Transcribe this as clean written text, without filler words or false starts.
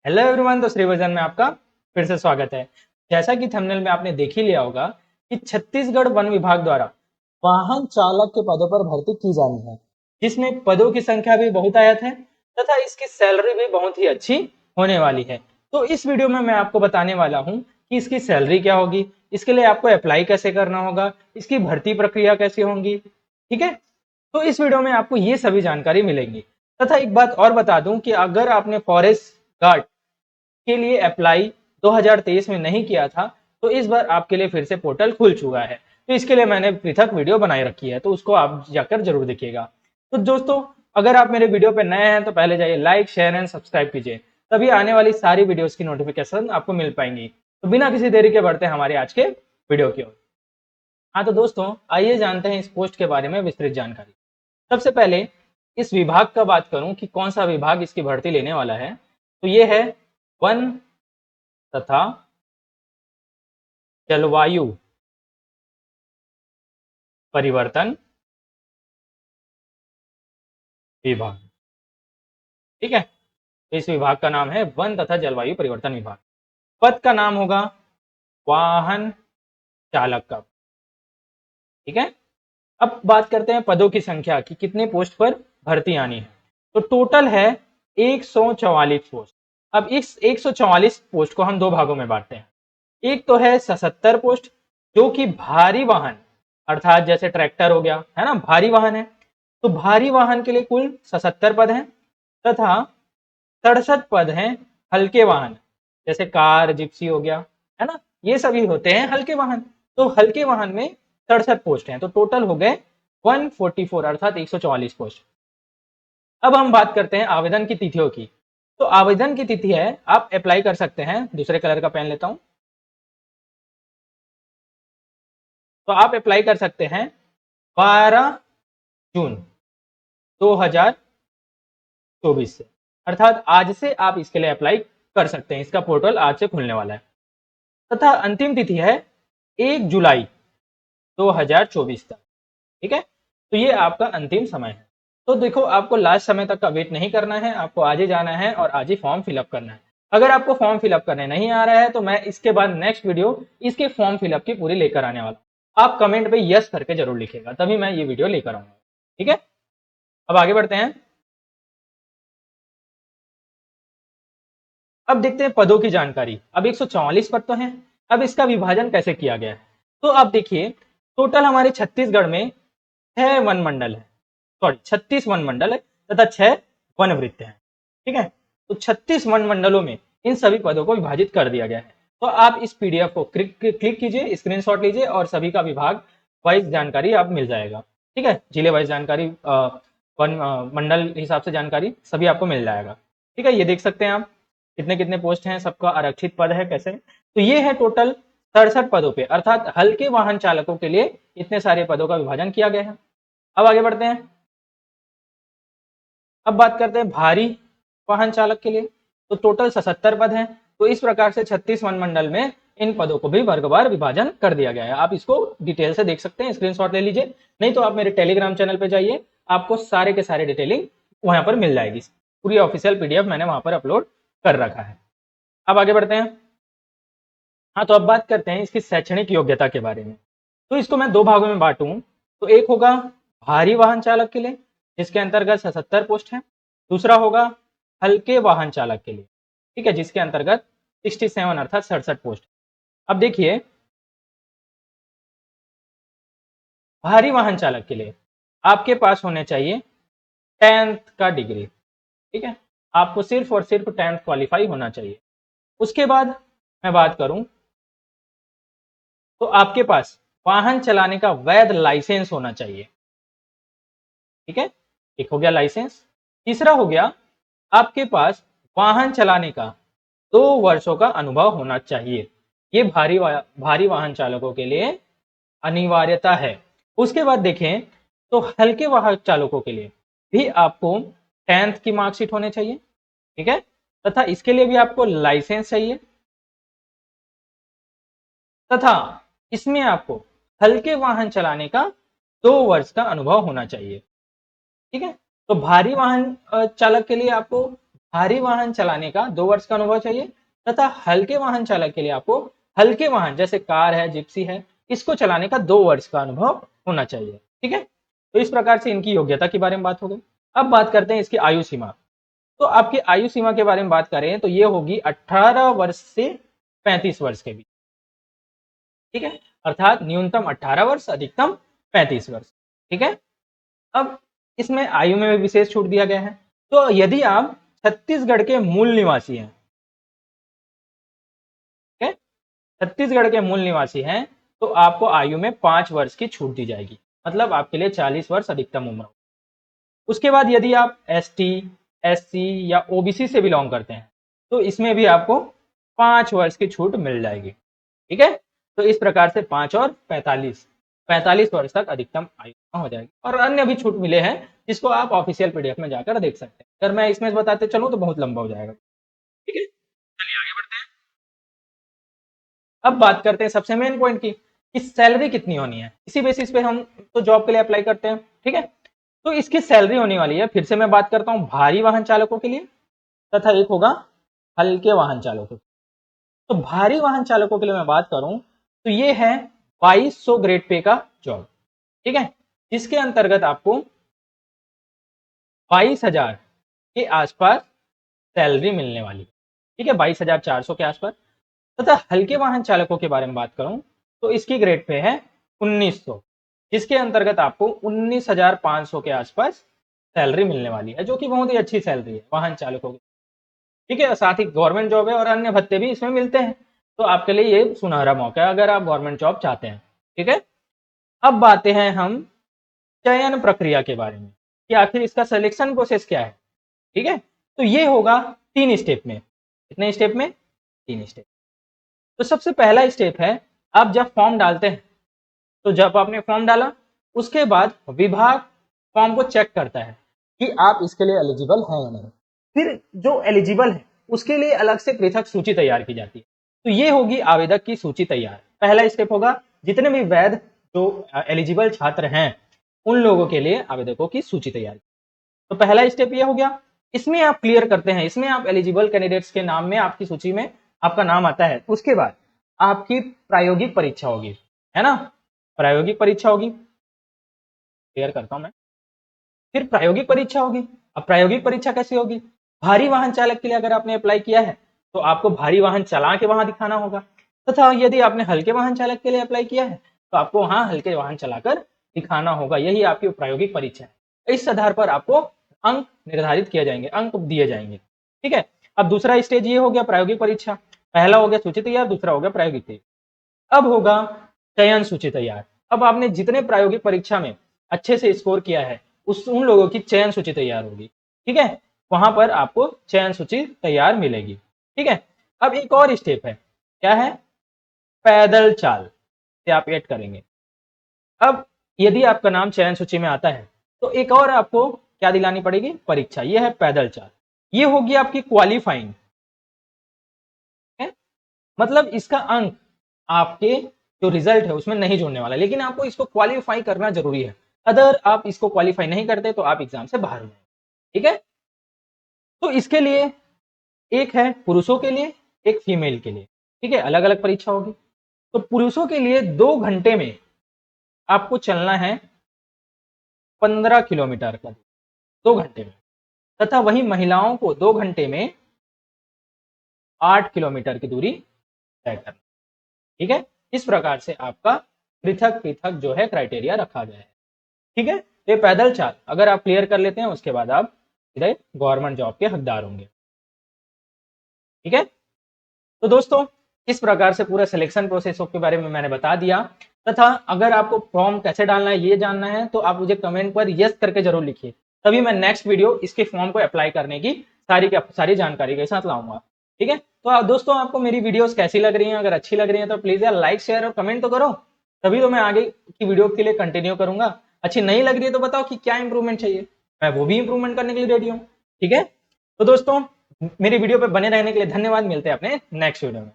Hello everyone, तो श्रीवर्धन में आपका फिर से स्वागत है। जैसा कि थंबनेल में आपने देख ही लिया होगा कि छत्तीसगढ़ वन विभाग द्वारा वाहन चालक के पदों पर भर्ती की जानी है, जिसमें पदों की संख्या भी बहुतायत है तथा इसकी सैलरी भी बहुत ही अच्छी होने वाली है। तो इस वीडियो में मैं आपको बताने वाला हूं कि इसकी सैलरी क्या होगी, इसके लिए आपको अप्लाई कैसे करना होगा, इसकी भर्ती प्रक्रिया कैसी होगी। ठीक है, तो इस वीडियो में आपको ये सभी जानकारी मिलेंगी। तथा एक बात और बता दूं कि अगर आपने फॉरेस्ट गार्ड के लिए अप्लाई 2023 में नहीं किया था, तो इस बार आपके लिए फिर से पोर्टल खुल चुका है। तो इसके लिए मैंने पृथक वीडियो बनाई रखी है, तो उसको आप जाकर जरूर देखिएगा। तो दोस्तों, अगर आप मेरे वीडियो पर नए हैं तो पहले जाइए लाइक शेयर एंड सब्सक्राइब कीजिए, तभी आने वाली सारी वीडियोस की नोटिफिकेशन आपको मिल पाएंगी। तो बिना किसी देरी के बढ़ते हैं हमारे आज के वीडियो की ओर। हाँ तो दोस्तों, आइए जानते हैं इस पोस्ट के बारे में विस्तृत जानकारी। सबसे पहले इस विभाग का बात करूं कि कौन सा विभाग इसकी भर्ती लेने वाला है, तो ये है वन तथा जलवायु परिवर्तन विभाग। ठीक है, तो इस विभाग का नाम है वन तथा जलवायु परिवर्तन विभाग। पद का नाम होगा वाहन चालक का। ठीक है, अब बात करते हैं पदों की संख्या की, कितने पोस्ट पर भर्ती आनी है। तो टोटल है 144 पोस्ट। अब इस 144 पोस्ट को हम दो भागों में बांटते हैं। एक तो है 77 पोस्ट, जो कि भारी वाहन अर्थात जैसे ट्रैक्टर हो गया है ना, भारी वाहन है। तो भारी वाहन के लिए कुल 77 पद हैं तथा 67 पद हैं हल्के वाहन, जैसे कार जिप्सी हो गया है ना, ये सभी होते हैं हल्के वाहन। तो हल्के वाहन में 67 पोस्ट हैं, तो टोटल हो गए 144 अर्थात 144 पोस्ट। अब हम बात करते हैं आवेदन की तिथियों की। तो आवेदन की तिथि है, आप अप्लाई कर सकते हैं, दूसरे कलर का पेन लेता हूं, तो आप अप्लाई कर सकते हैं 12 जून 2024 से, अर्थात आज से आप इसके लिए अप्लाई कर सकते हैं। इसका पोर्टल आज से खुलने वाला है तथा अंतिम तिथि है 1 जुलाई 2024 तक। ठीक है, तो ये आपका अंतिम समय है। तो देखो, आपको लास्ट समय तक का वेट नहीं करना है, आपको आज ही जाना है और आज ही फॉर्म फिलअप करना है। अगर आपको फॉर्म फिलअप करने नहीं आ रहा है तो मैं इसके बाद नेक्स्ट वीडियो इसके फॉर्म फिलअप की पूरी लेकर आने वाला हूं। आप कमेंट पे यस करके जरूर लिखिएगा, तभी मैं ये वीडियो लेकर आऊंगा। ठीक है, अब आगे बढ़ते हैं। अब देखते हैं पदों की जानकारी। अब 144 पद तो हैं, अब इसका विभाजन कैसे किया गया है। तो आप देखिए, टोटल हमारे छत्तीसगढ़ में 6 वन मंडल है, सॉरी 36 वन मंडल है तथा 6 वन वृत्त हैं। ठीक है, तो 36 वन मंडलों में इन सभी पदों को विभाजित कर दिया गया है। तो आप इस पीडीएफ को क्लिक कीजिए, स्क्रीनशॉट लीजिए और सभी का विभाग वाइज जानकारी आप मिल जाएगा। ठीक है, जिले वाइज जानकारी, वन मंडल हिसाब से जानकारी सभी आपको मिल जाएगा। ठीक है, ये देख सकते हैं आप कितने कितने पोस्ट हैं, सबका आरक्षित पद है कैसे। तो ये है टोटल 67 पदों पे, अर्थात हल्के वाहन चालकों के लिए इतने सारे पदों का विभाजन किया गया है। अब आगे बढ़ते हैं। अब बात करते हैं भारी वाहन चालक के लिए। तो टोटल 77 पद हैं। तो इस प्रकार से 36 वन मंडल में इन पदों को भी वर्गवार विभाजन कर दिया गया है। आप इसको डिटेल से देख सकते हैं, स्क्रीनशॉट ले लीजिए, नहीं तो आप मेरे टेलीग्राम चैनल पे जाइए, आपको सारे के सारे डिटेलिंग वहां पर मिल जाएगी। पूरी ऑफिशियल पीडीएफ मैंने वहां पर अपलोड कर रखा है। अब आगे बढ़ते हैं। हाँ, तो अब बात करते हैं इसकी शैक्षणिक योग्यता के बारे में। तो इसको मैं दो भागों में बांटूं, तो एक होगा भारी वाहन चालक के लिए, जिसके अंतर्गत 77 पोस्ट है। दूसरा होगा हल्के वाहन चालक के लिए, ठीक है, जिसके अंतर्गत 67 अर्थात 67 पोस्ट। अब देखिए, भारी वाहन चालक के लिए आपके पास होने चाहिए 10th का डिग्री। ठीक है, आपको सिर्फ और सिर्फ 10th क्वालिफाई होना चाहिए। उसके बाद मैं बात करूं तो आपके पास वाहन चलाने का वैध लाइसेंस होना चाहिए। ठीक है, एक हो गया लाइसेंस। तीसरा हो गया आपके पास वाहन चलाने का 2 वर्षों का अनुभव होना चाहिए। ये भारी वाहन चालकों के लिए अनिवार्यता है। उसके बाद देखें तो हल्के वाहन चालकों के लिए भी आपको 10th की मार्कशीट होनी चाहिए। ठीक है, तथा इसके लिए भी आपको लाइसेंस चाहिए तथा इसमें आपको हल्के वाहन चलाने का 2 वर्ष का अनुभव होना चाहिए। ठीक है, तो भारी वाहन चालक के लिए आपको भारी वाहन चलाने का 2 वर्ष का अनुभव चाहिए, तथा हल्के वाहन चालक के लिए आपको हल्के वाहन जैसे कार है, जिप्सी है, इसको चलाने का 2 वर्ष का अनुभव होना चाहिए। ठीक है, तो इस प्रकार से इनकी योग्यता के बारे में बात हो गई। अब बात करते हैं इसकी आयु सीमा। तो आपकी आयु सीमा के बारे में बात करें तो ये होगी 18 वर्ष से 35 वर्ष के बीच। ठीक है, अर्थात न्यूनतम 18 वर्ष, अधिकतम 35 वर्ष। ठीक है, अब इसमें आयु में भी विशेष छूट दिया गया है। तो यदि आप छत्तीसगढ़ के मूल निवासी हैं, ठीक है, छत्तीसगढ़ के मूल निवासी हैं, तो आपको आयु में 5 वर्ष की छूट दी जाएगी, मतलब आपके लिए 40 वर्ष अधिकतम उम्र। उसके बाद यदि आप एसटी, एससी या ओबीसी से बिलोंग करते हैं, तो इसमें भी आपको 5 वर्ष की छूट मिल जाएगी। ठीक है, तो इस प्रकार से 5 और 45 वर्ष तक अधिकतम आयु हो जाएगी। और अन्य भी छूट मिले हैं जिसको आप ऑफिशियल पीडीएफ में जाकर देख सकते हैं। अगर मैं इसमें बताते चलूं तो बहुत लंबा हो जाएगा। ठीक है, चलिए आगे बढ़ते हैं। अब बात करते हैं सबसे मेन पॉइंट की, कि सैलरी कितनी होनी है। इसी बेसिस पे हम तो जॉब के लिए अप्लाई करते हैं। ठीक है, तो इसकी सैलरी होने वाली है, फिर से मैं बात करता हूं, भारी वाहन चालकों के लिए, तथा एक होगा हल्के वाहन चालकों। तो भारी वाहन चालकों के लिए मैं बात करूं तो ये है 2200 ग्रेड पे का जॉब। ठीक है, जिसके अंतर्गत आपको 22,000 के आसपास सैलरी मिलने वाली। ठीक है, 22,400 के आसपास। तथा हल्के वाहन चालकों के बारे में बात करूं तो इसकी ग्रेड पे है 1900, जिसके अंतर्गत आपको 19,500 के आसपास सैलरी मिलने वाली है, जो कि बहुत ही अच्छी सैलरी है वाहन चालकों की। ठीक है, साथ ही गवर्नमेंट जॉब है और अन्य भत्ते भी इसमें मिलते हैं, तो आपके लिए ये सुनहरा मौका है अगर आप गवर्नमेंट जॉब चाहते हैं। ठीक है, अब बातें हैं हम चयन प्रक्रिया के बारे में, कि आखिर इसका सिलेक्शन प्रोसेस क्या है। ठीक है, तो ये होगा 3 स्टेप में। कितने स्टेप में? 3 स्टेप। तो सबसे पहला स्टेप है, आप जब फॉर्म डालते हैं, तो जब आपने फॉर्म डाला उसके बाद विभाग फॉर्म को चेक करता है कि आप इसके लिए एलिजिबल हैं या नहीं। फिर जो एलिजिबल है उसके लिए अलग से पृथक सूची तैयार की जाती है। तो ये होगी आवेदक की सूची तैयार। पहला स्टेप होगा, जितने भी वैध जो एलिजिबल छात्र हैं उन लोगों के लिए आवेदकों की सूची तैयार। तो पहला स्टेप ये हो गया, इसमें आप क्लियर करते हैं, इसमें आप एलिजिबल कैंडिडेट्स के नाम में आपकी सूची में आपका नाम आता है। उसके बाद आपकी प्रायोगिक परीक्षा होगी, है ना, प्रायोगिक परीक्षा होगी, क्लियर करता हूं मैं। फिर प्रायोगिक परीक्षा होगी। अब प्रायोगिक परीक्षा कैसी होगी? भारी वाहन चालक के लिए अगर आपने अप्लाई किया है तो आपको भारी वाहन चला के वहां दिखाना होगा, तथा यदि आपने हल्के वाहन चालक के लिए अप्लाई किया है तो आपको वहां हल्के वाहन चलाकर दिखाना होगा। यही आपकी प्रायोगिक परीक्षा है। इस आधार पर आपको अंक निर्धारित किए जाएंगे, अंक दिए जाएंगे। ठीक है, अब दूसरा स्टेज ये हो गया प्रायोगिक परीक्षा। पहला हो गया सूची तैयार, दूसरा हो गया प्रायोगिक तैयार। अब होगा चयन सूची तैयार। अब आपने जितने प्रायोगिक परीक्षा में अच्छे से स्कोर किया है उन लोगों की चयन सूची तैयार होगी। ठीक है, वहां पर आपको चयन सूची तैयार मिलेगी। ठीक है, अब एक और स्टेप है, क्या है? पैदल चाल से आप ऐड करेंगे। अब यदि आपका नाम चयन सूची में आता है तो एक और आपको क्या दिलानी पड़ेगी? परीक्षा। यह है पैदल चाल। ये होगी आपकी क्वालिफाइंग, मतलब इसका अंक आपके जो रिजल्ट है उसमें नहीं जुड़ने वाला, लेकिन आपको इसको क्वालिफाई करना जरूरी है। अगर आप इसको क्वालिफाई नहीं करते तो आप एग्जाम से बाहर हो जाएंगे। ठीक है, तो इसके लिए एक है पुरुषों के लिए, एक फीमेल के लिए। ठीक है, अलग अलग परीक्षा होगी। तो पुरुषों के लिए 2 घंटे में आपको चलना है 15 किलोमीटर का, 2 घंटे में। तथा वही महिलाओं को 2 घंटे में 8 किलोमीटर की दूरी तय करना। ठीक है, इस प्रकार से आपका पृथक पृथक जो है क्राइटेरिया रखा गया है। ठीक है, ये पैदल चाल अगर आप क्लियर कर लेते हैं उसके बाद आप सीधे गवर्नमेंट जॉब के हकदार होंगे। ठीक है, तो दोस्तों इस प्रकार से पूरा सिलेक्शन प्रोसेस के बारे में मैंने बता दिया। तथा अगर आपको फॉर्म कैसे डालना है ये जानना है तो आप मुझे कमेंट पर यस करके जरूर लिखिए, तभी मैं नेक्स्ट वीडियो इसके फॉर्म को अप्लाई करने की सारी जानकारी के साथ लाऊंगा। ठीक है, तो दोस्तों आपको मेरी वीडियोस कैसी लग रही हैं? अगर अच्छी लग रही है तो प्लीज यार लाइक शेयर और कमेंट तो करो, तभी तो मैं आगे की वीडियो के लिए कंटिन्यू करूंगा। अच्छी नहीं लग रही है तो बताओ कि क्या इंप्रूवमेंट चाहिए, मैं वो भी इंप्रूवमेंट करने के लिए रेडी हूँ। ठीक है, तो दोस्तों मेरी वीडियो पे बने रहने के लिए धन्यवाद। मिलते हैं अपने नेक्स्ट वीडियो में।